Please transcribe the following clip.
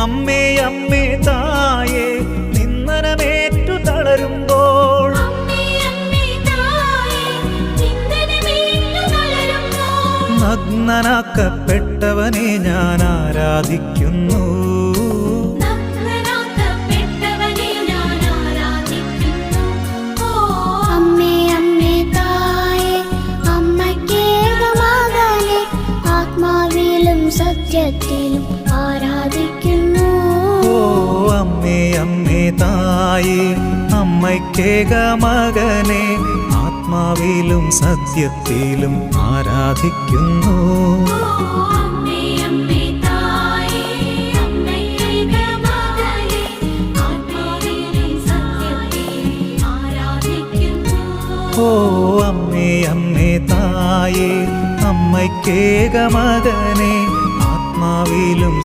അമ്മേ അമ്മേ തായേ നിന്ദനമേറ്റു തളരുമ്പോൾ നഗ്നനാക്കപ്പെട്ടവനെ ഞാൻ ആരാധിക്കുന്നു. അമ്മേ അമ്മേ തായേ അമ്മയ്ക്കേകമകനെ ആത്മാവിലും സത്യത്തിലും ആരാധിക്കുന്നു. ഓ അമ്മേ അമ്മേ തായേ അമ്മയ്ക്കേകമകനെ ആത്മാവിലും സത്യത്തിലും ആരാധിക്കുന്നു. ഓ അമ്മേ അമ്മേ തായേ അമ്മയ്ക്കേകമകനെ ആത്മാവിലും